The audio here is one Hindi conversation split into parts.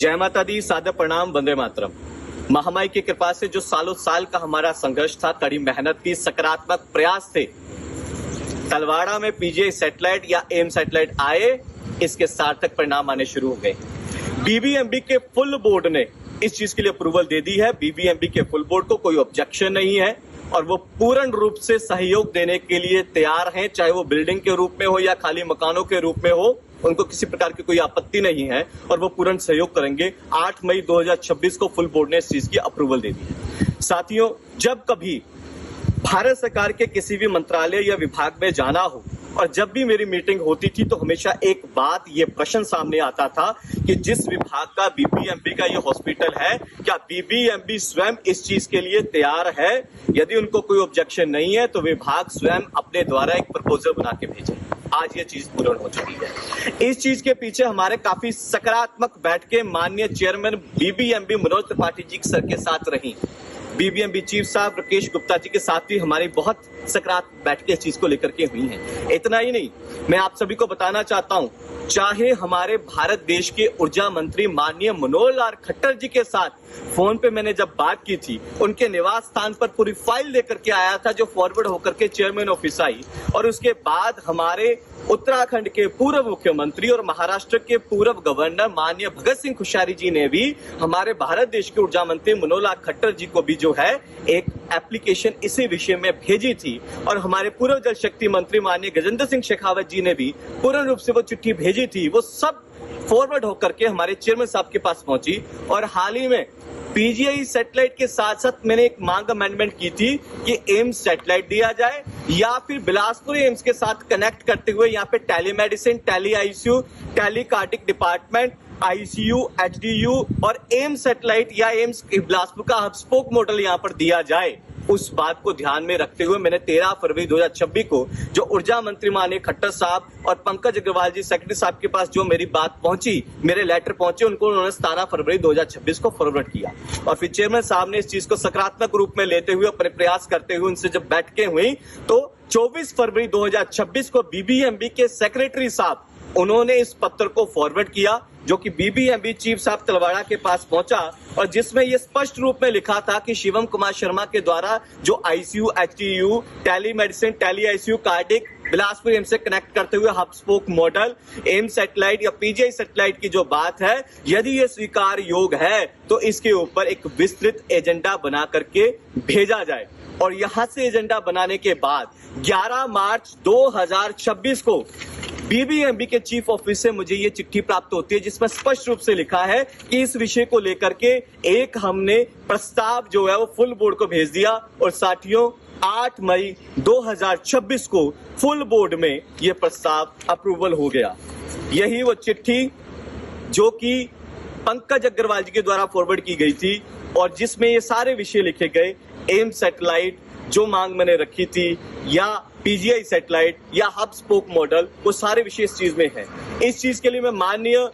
जय माता दी, सादर प्रणाम, वंदे मातरम। महामारी की कृपा से जो सालों साल का हमारा संघर्ष था, कड़ी मेहनत की, सकारात्मक प्रयास थे, तलवाड़ा में पीजीआई सैटेलाइट या एम्स सैटेलाइट आए, इसके सार्थक परिणाम आने शुरू हो गए। बीबीएमबी के फुल बोर्ड ने इस चीज के लिए अप्रूवल दे दी है। बीबीएमबी के फुल बोर्ड को कोई ऑब्जेक्शन नहीं है और वो पूर्ण रूप से सहयोग देने के लिए तैयार हैं, चाहे वो बिल्डिंग के रूप में हो या खाली मकानों के रूप में हो। उनको किसी प्रकार की कोई आपत्ति नहीं है और वो पूर्ण सहयोग करेंगे। 8 मई 2026 को फुल बोर्ड ने इस चीज की अप्रूवल दे दी है। साथियों, जब कभी भारत सरकार के किसी भी मंत्रालय या विभाग में जाना हो और जब भी मेरी मीटिंग होती थी तो हमेशा एक बात, ये प्रश्न सामने आता था कि जिस विभाग का बीबीएमबी का ये हॉस्पिटल है, क्या बीबीएमबी स्वयं इस चीज के लिए तैयार है? यदि उनको कोई ऑब्जेक्शन नहीं है तो विभाग स्वयं अपने द्वारा एक प्रपोजल बना के भेजे। आज ये चीज पूर्ण हो चुकी है। इस चीज के पीछे हमारे काफी सकारात्मक बैठकें माननीय chairman BBMB Manoj Tripathi ji sir के साथ रही। बीबीएमबी चीफ साहब राकेश गुप्ता जी के साथ भी हमारी बहुत सकारात्मक बैठकें इस चीज को लेकर के हुई हैं। इतना ही नहीं, मैं आप सभी को बताना चाहता हूं, चाहे हमारे भारत देश के ऊर्जा मंत्री माननीय मनोहर लाल खट्टर जी के साथ फोन पे मैंने जब बात की थी, उनके निवास स्थान पर पूरी फाइल लेकर के आया था जो फॉरवर्ड होकर के चेयरमैन ऑफिस आई। और उसके बाद हमारे उत्तराखंड के पूर्व मुख्यमंत्री और महाराष्ट्र के पूर्व गवर्नर माननीय भगत सिंह कोश्यारी जी ने भी हमारे भारत देश के ऊर्जा मंत्री मनोहर लाल खट्टर जी को भी जो है एक एप्लीकेशन इसी विषय में भेजी थी। और हमारे पूर्व जल शक्ति मंत्री माननीय गजेंद्र सिंह शेखावत जी ने भी पूर्ण रूप से वो चिट्ठी भेजी थी। वो सब फॉरवर्ड होकर के हमारे चेयरमैन साहब के पास पहुंची। और हाल ही में पीजीआई सैटेलाइट के साथ साथ मैंने एक मांग अमेंडमेंट की थी कि एम्स सैटेलाइट दिया जाए या फिर बिलासपुर एम्स के साथ कनेक्ट करते हुए यहाँ पे telemedicine, tele ICU, tele cardiac department, ICU, HDU और एम्स सैटेलाइट या एम्स बिलासपुर का हब स्पोक मॉडल यहाँ पर दिया जाए। उस बात को ध्यान में रखते हुए मैंने 13 फरवरी 2026 को जो ऊर्जा मंत्री माननीय खट्टर साहब और पंकज अग्रवाल जी सेक्रेटरी साहब के पास जो मेरी बात पहुंची, मेरे लेटर पहुंचे, उनको उन्होंने 17 फरवरी 2026 को फॉरवर्ड किया। और फिर चेयरमैन साहब ने इस चीज को सकारात्मक रूप में लेते हुए, अपने प्रयास करते हुए उनसे जब बैठकें हुई तो 24 फरवरी 2026 को बीबीएमबी के सेक्रेटरी साहब उन्होंने इस पत्र को फॉरवर्ड किया जो कि बीबीएमबी चीफ साहब तलवाड़ा के पास पहुंचा और जिसमें यह स्पष्ट रूप में लिखा था कि शिवम कुमार शर्मा के द्वारा जो ICU, HDU, telemedicine, tele ICU, cardiac Bilaspur AIIMS से कनेक्ट करते हुए hub spoke model AIIMS satellite या पीजीआई सैटेलाइट की जो बात है, यदि ये स्वीकार योग्य है तो इसके ऊपर एक विस्तृत एजेंडा बना करके भेजा जाए। और यहां से एजेंडा बनाने के बाद 11 मार्च 2026 को बीबीएमबी के चीफ ऑफिस से मुझे ये चिट्ठी प्राप्त होती है जिसमें स्पष्ट रूप से लिखा है कि इस विषय को लेकर के एक हमने प्रस्ताव जो है वो फुल बोर्ड को भेज दिया। और साथियों, 8 मई 2026 को फुल बोर्ड में ये प्रस्ताव अप्रूवल हो गया। यही वो चिट्ठी जो कि पंकज अग्रवाल जी के द्वारा फॉरवर्ड की गई थी और जिसमें ये सारे विषय लिखे गए, एम्स सैटेलाइट जो मांग मैंने रखी थी या पीजीआई सैटेलाइट या हब स्पोक मॉडल, वो सारे विषय इस चीज में है। इस चीज के लिए मैं माननीय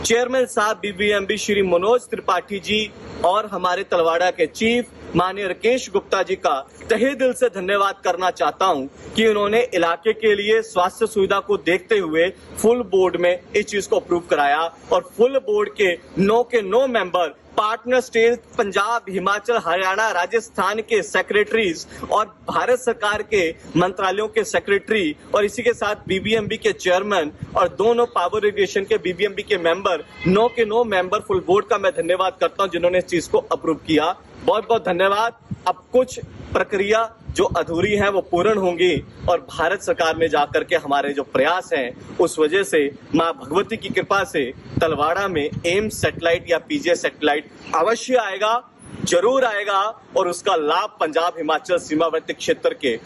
चेयरमैन साहब बीबीएमबी श्री मनोज त्रिपाठी जी और हमारे तलवाड़ा के चीफ माननीय राकेश गुप्ता जी का तहे दिल से धन्यवाद करना चाहता हूं कि उन्होंने इलाके के लिए स्वास्थ्य सुविधा को देखते हुए फुल बोर्ड में इस चीज को अप्रूव कराया। और फुल बोर्ड के 9 member partner state Punjab, Himachal, Haryana, Rajasthan के सेक्रेटरीज और भारत सरकार के मंत्रालयों के सेक्रेटरी और इसी के साथ बीबीएमबी के चेयरमैन और दोनों पावर रेगुलेशन के बीबीएमबी के मेंबर, 9 मेंबर फुल बोर्ड का मैं धन्यवाद करता हूं जिन्होंने इस चीज को अप्रूव किया। बहुत बहुत धन्यवाद। अब कुछ प्रक्रिया जो अधूरी है वो पूर्ण होंगी और भारत सरकार में जाकर के हमारे जो प्रयास हैं उस वजह से मां भगवती की कृपा से तलवाड़ा में एम्स सैटेलाइट या पीजीआई सैटेलाइट अवश्य आएगा, जरूर आएगा और उसका लाभ पंजाब हिमाचल सीमावर्ती क्षेत्र के